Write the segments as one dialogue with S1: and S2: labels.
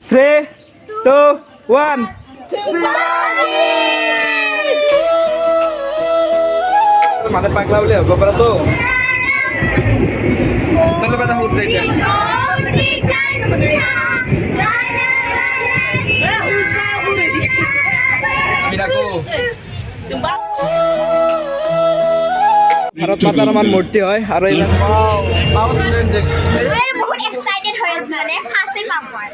S1: 3, 2, 1. Mana pagla boleh beberapa tu. Terlepas dah hujan je. Aku. Harap mata raman murti hoy, harap ilan.
S2: বহুত excited হৈ আছো মানে ফাঁচি পাম মই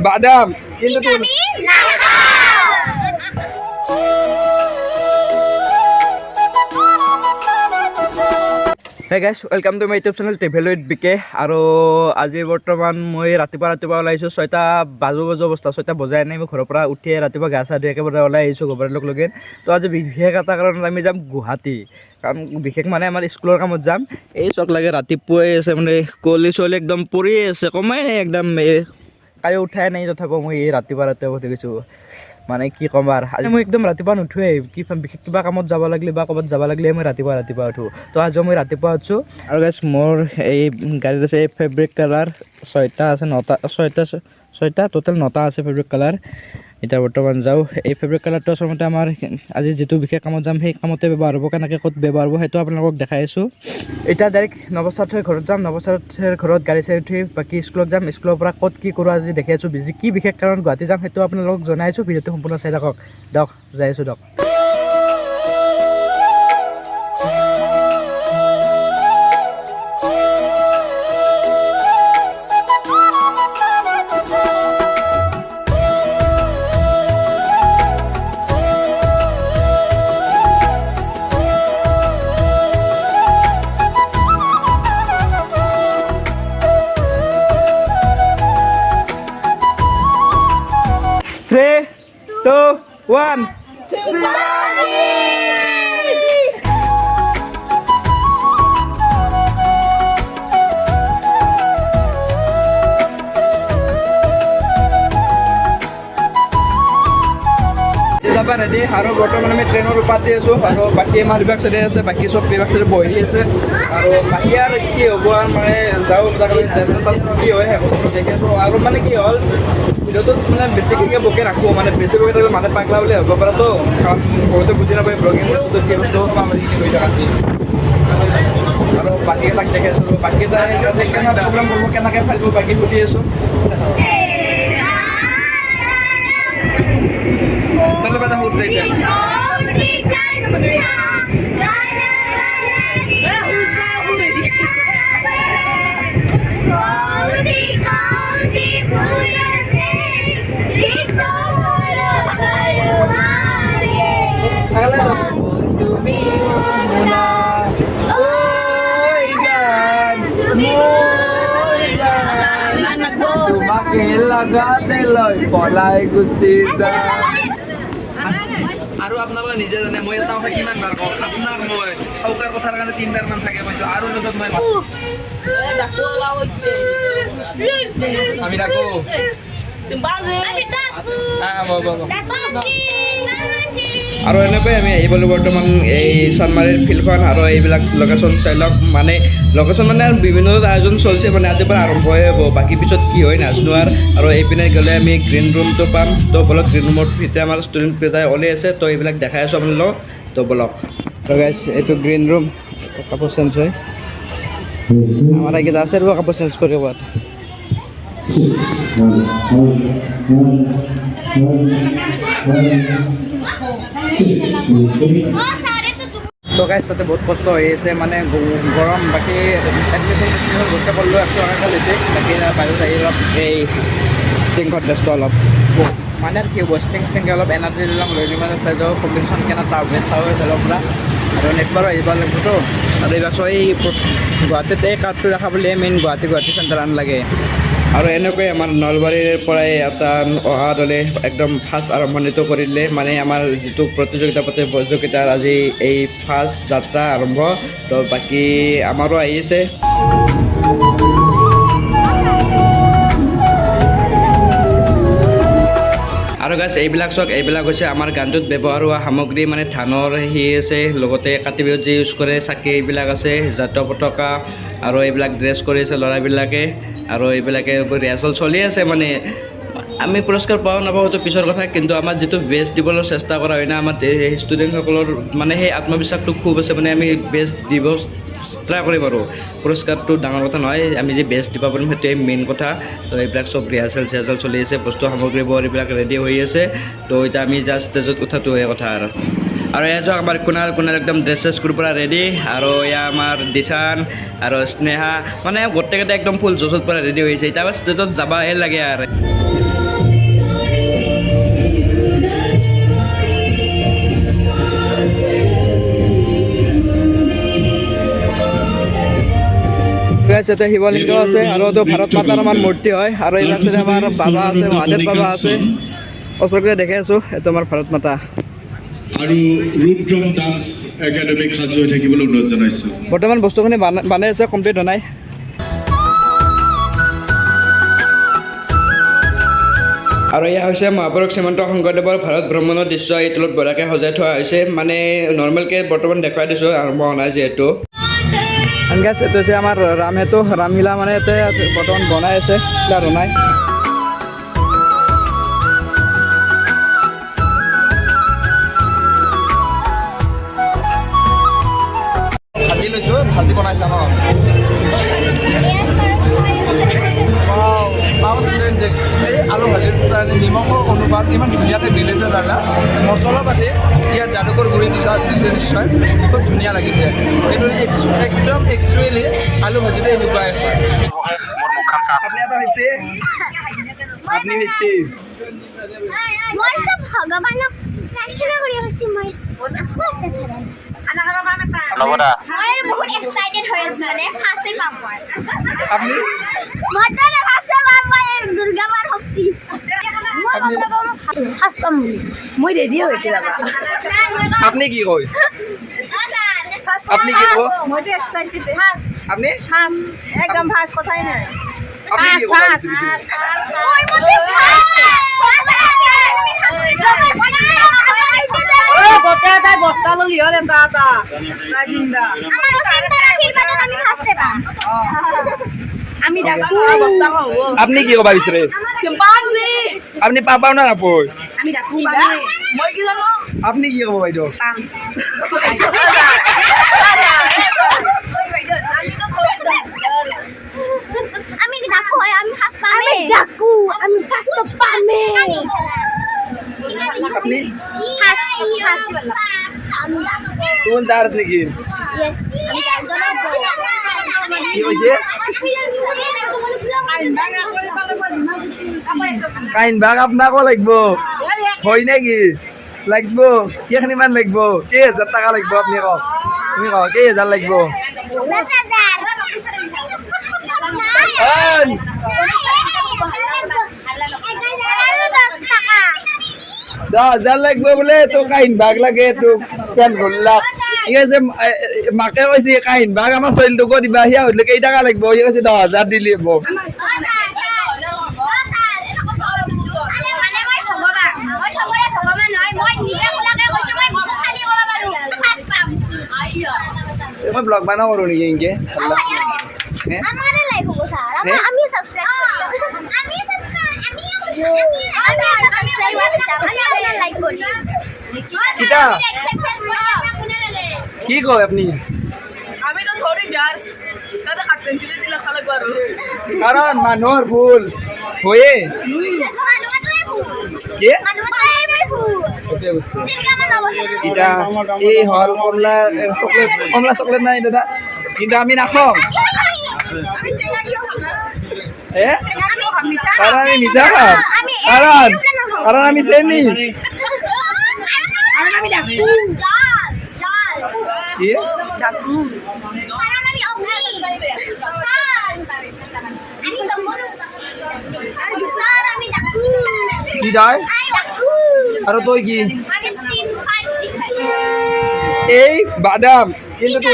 S1: Badam. কিন্তু tu.
S2: আমি নাখাওঁ
S1: Hey guys, welcome to my YouTube channel Teveloid BK. আৰু আজি বৰ্তমান মই ৰাতিপুৱা ওলাইছো 6টা বাজু অৱস্থা 6টা বজাই নাই মই ঘৰৰ পৰা উঠি ৰাতিপুৱা গা চা ধুই একেবাৰে ওলাই আহিছো গোবৰৰ লগে তো আজি বিশেষ এটা কাৰণত আমি যাম গুৱাহাটী কাৰণ বিশেষ মানে আমাৰ স্কুলৰ কামত যাম এই চক লাগে ৰাতিপুৱাই আছে মানে কলি চলি একদম পৰি আছে কমাই নাই একদম কাই উঠাই নাই তথাপিও মই ৰাতিপুৱা উঠি গৈছো মানে কি ক'ম আৰু আজি মই একদম ৰাতিপুৱা নুঠোৱে বিশেষ কিবা কামত যাব লাগিলে বা ক'ৰবাত যাব লাগিলে মই ৰাতিপুৱা উঠো তো আজি মই ৰাতিপুৱা উঠছো আৰু গাইছ মোৰ এই গাড়ীত আছে ফেব্ৰিক কালাৰ 6টা আছে 6টা টোটেল 9টা আছে ফেব্ৰিক কালাৰ এতিয়া বৰ্তমান যাওঁ এই ফেব্ৰিক কালাৰটো আচলতে আমাৰ আজি যিটো বিশেষ কামত যাম সেই কামতে ব্যৱহাৰ হ'ব কেনেকৈ ক'ত ব্যৱহাৰ হ'ব সেইটো আপোনালোকক দেখাই আছোঁ এতিয়া ডাইৰেক্ট নৱচাথৰ ঘৰত যাম নৱচাথৰ ঘৰত গাড়ী চাড়ী উঠি বাকী স্কুলত যাম স্কুলৰ পৰা ক'ত কি কৰোঁ আজি দেখাই আছোঁ কি বিশেষ কাৰণত গুৱাহাটী যাম সেইটো আপোনালোকক জনাইছোঁ ভিডিঅ'টো সম্পূৰ্ণ চাই থাকক দিয়ক যাই আছোঁ দিয়ক Three, 2, 1. যাবা ৰেডি আৰু বৰ্তমান আমি ট্ৰেইনৰ উপাত দি আছোঁ আৰু বাকী আমাৰ বিভাগ চাইডে আছে বাকী চব বিভাগ চাইডে বহি আছে আৰু বাকী আৰু কি হ'ব আৰু মানে যাওঁ কি হয় দেখি আছোঁ আৰু মানে কি হ'ল ভিডিঅ'টোত মানে বেছিকৈ বকে ৰাখোঁ মানে বেছি বকে থাকিলে মানুহে পাগলা বুলি ভাবিব পাৰেতো কাৰণ বহুতে বুজি নাপায় ব্লগিং বস্তুটো কি বস্তু হৈ থকা আৰু বাকীকেইটাক দেখি আছোঁ বাকীকেইটাই কেনেকৈ প্ৰগ্ৰাম কৰিব কেনেকৈ ফালিব বাকী সুধি আছোঁ terlepas dah hujan je. আৰু আপোনালোকে নিজে জানে মই এটা কথা কিমান বাৰ কওঁ আপোনাক মই সৌকাৰ কথাৰ কাৰণে 3বাৰ মান থাকে কৈছোঁ আৰু লগত মই আমি ডাকো আৰু এনেকৈ আমি আহি পালোঁ বৰ্তমান এই চানমাৰীৰ ফিল্ডখন আৰু এইবিলাক লোকেশ্যন চাই লওক মানে লোকেশ্যন মানে বিভিন্ন আয়োজন চলিছে মানে আজিৰ পৰা আৰম্ভই হ'ব বাকী পিছত কি হয় নাজানো আৰু এইপিনে গ'লে আমি গ্ৰীণ ৰুমটো পাম তো বলক গ্ৰীণ ৰুমৰ ভিতৰত আমাৰ ষ্টুডেণ্ট কেইটাই ওলাই আছে তো এইবিলাক দেখাই আছোঁ আপোনালোকক তো বলক তো গাইছ এইটো গ্ৰীণ ৰুম কাপোৰ চেঞ্জ হয় আমাৰ এইকেইটা আছে আৰু কাপোৰ চেঞ্জ কৰিব তো গাইছ তাতে বহুত কষ্ট হৈ আছে মানে গৰম বাকী এডমিশ্যন গোটেই কৰিলোঁ 100 টকা লৈছে বাকী বাহিৰত আহি অলপ এই ষ্টিংখন ড্ৰেছটো অলপ মানে কি হ'ব ষ্টিংকৈ অলপ এনাৰ্জি দিলাম লৈ মানে চাই যাওঁ কম্পিটিশ্যন কেনে তাৰ বেষ্ট চাওঁ বেলৰ পৰা আৰু নেক্সট বাৰো আহিব লাগিবতো আৰু এইবাৰ এই গুৱাহাটীত এই কাৰ্ডটো দেখা বুলিয়ে মেইন গুৱাহাটী চেণ্টাৰ আন লাগে আৰু এনেকৈ আমাৰ নলবাৰীৰ পৰাই এটা অহা দলে একদম ফাৰ্ষ্ট আৰম্ভণিটো কৰিলে মানে আমাৰ যিটো প্ৰতিযোগিতাৰ আজি এই ফাৰ্ষ্ট যাত্ৰা আৰম্ভ তো বাকী আমাৰো আহিছে আৰু গাছ এইবিলাক চাওক এইবিলাক হৈছে আমাৰ গানটোত ব্যৱহাৰ হোৱা সামগ্ৰী মানে ধানৰ আছে লগতে কাতি বিহুত যি ইউজ কৰে চাকি এইবিলাক আছে জাতীয় পতাকা আৰু এইবিলাক ড্ৰেছ কৰি আছে ল'ৰাবিলাকে আৰু এইবিলাকে ৰিহাৰ্চেল চলি আছে মানে আমি পুৰস্কাৰ পাওঁ নাপাওঁ সেইটো পিছৰ কথা, কিন্তু আমাৰ যিটো বেষ্ট দিবলৈ চেষ্টা কৰা হয় না, আমাৰ ষ্টুডেণ্টসকলৰ মানে সেই আত্মবিশ্বাসটো খুব আছে, মানে আমি বেষ্ট দিব ট্ৰাই কৰিম আৰু পুৰস্কাৰটো ডাঙৰ কথা নহয়, আমি যে বেষ্ট দিব পাৰিম সেইটোৱে মেইন কথা। তো এইবিলাক চব ৰিহাৰ্চেল চলি আছে, বস্তু সামগ্ৰীবোৰ এইবিলাক ৰেডি হৈ আছে। তো এতিয়া আমি জাষ্ট ষ্টেজত উঠাটোহে কথা আৰু এয়া চাওক আমাৰ কুণাল একদম ড্ৰেছ কৰি পৰা ৰেডি, আৰু এয়া আমাৰ দিশান আৰু স্নেহা, মানে গোটেইকেইটা একদম ফুল জোচত পৰা ৰেডি হৈছে, এতিয়া ষ্টেজত যাবাহে লাগে আৰু ইয়াতে শিৱলিংগ আছে আৰু এইটো ভাৰত মাতাৰ আমাৰ মূৰ্তি হয়, আৰু এইবিলাক চাইডে আমাৰ বাবা আছে, মহাদেৱ বাবা আছে, ওচৰতে দেখি আছোঁ, এইটো আমাৰ ভাৰত মাতা।
S3: আৰু ৰুদ্ৰম ডান্স একাডেমিক সাজু হৈ থাকিবলৈ অনুৰোধ জনাইছোঁ।
S1: বৰ্তমান বস্তুখিনি বনাই আছে, কমপ্লিট হোৱা নাই। আৰু এয়া হৈছে মহাপুৰুষ শ্ৰীমন্ত শংকৰদেৱৰ ভাৰত ভ্ৰমণৰ দৃশ্য, এই তলত বঢ়িয়াকৈ সজাই থোৱা হৈছে, মানে নৰ্মেলকৈ বৰ্তমান দেখুৱাই দিছোঁ, আৰম্ভ হোৱা নাই যিহেতু। এনগেছ এইটো হৈছে আমাৰ ৰামলীলা, মানে ইয়াতে বৰ্তমান বনাই আছে, আৰু নাই ভাজি লৈছোঁ, ভাজি বনাইছে আমাৰ এই আলু ভাজিৰ নিমখৰ অনুপাত ইমান ধুনীয়াকৈ মিলাই পেলা, মছলা পাতি ইয়াত যাদুকৰ গুড়ি দিছে নিশ্চয়, খুব ধুনীয়া লাগিছে। এইটো একদম একচুৱেলি আলু ভাজিটো এনেকুৱাই হয়। আপুনি এটা হৈছে, আপুনি হৈছে
S2: মইতো ভগৱানক প্ৰাৰ্থনা কৰি আছো, মই বহুত এক্সাইটেড হৈ আছো, মানে ফাঁচি পাম মই।
S1: আপুনি
S2: মইতো ফাঁচি পাম, মই দুৰ্গা মাৰ শক্তি। ফাঁচ পাম বুলি
S4: মই ৰেডি হৈছোঁ দাদা।
S1: আপুনি কি কয়? আপনি কি কব?
S4: মইতো এক্সাইটেড।
S1: আপনি
S4: একদম ফাৰ্ষ্ট কথাই নাই।
S1: আপনি কি কব?
S4: গোটেই এটাই বস্তা ললি হ'ল এটা এটা ৰাজিন্দা। আমি ডাকো বস্তা হ'ব।
S1: আপনি কি কবা বিচাৰে?
S4: চিম্পাঞ্জি
S1: আপনি পাবাও না নাপয়?
S4: আমি ডাকো মই কি জানো?
S1: আপনি কি কব বাইদেউ?
S2: আমি ডাকু হয়, আমি ফার্স্ট পামে। আমি ডাকু, আমি ফার্স্ট পামে।
S1: আপনি
S2: ফার্স্ট
S1: কোন জারত নাকি?
S2: ইয়েস, আমি জানো।
S1: কি হইছে? কাইন ভাগ আপনাকো লাগব। হয় নাকি? লাগব। কেখানি মান লাগব? কে 1000 টাকা লাগব আপনি কওক। তুমি কওক কে 1000 লাগব? 10,000 লাগবে বলে তো কাহিন ভাগ লাগে তো পেন ঘুরলাক ঠিক আছে মাকে কইছে কাহিন ভাগ আমার চইলটোকো দিবা হিয়া হইলে কেই টাকা লাগবে হিয়া কইছে 10,000 দিলি হবো मैं ब्लॉग बना और नहीं इनके
S2: हमारे लाइक हो सर हम ये सब्सक्राइब लाइक करी
S1: किता কি কয় আপনি
S4: আমি তো থোড়ি জার্স দাদা কাট পেন্সিল দিলে খালে পারো
S1: কারণ মানুহৰ ভুল হয়ে কি এটা এই হল কমলা চকলেট নাই দাদা কিন্তু আমি নাখাম কারণ আমি মিঠা খাম কারণ আমি চেনি কি
S4: ডাকু
S1: কি যায় আৰু তই কি এই বাদাম কিন্তু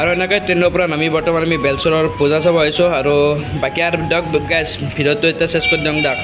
S1: আৰু এনেকৈ ট্ৰেইনৰ পৰা নামি বৰ্তমান আমি বেলচৰৰ পূজা চাব আহিছোঁ আৰু বাকী আৰু দিয়ক গাইজ ভিডিঅ'টো এতিয়া চেছ কৰি দিয়ক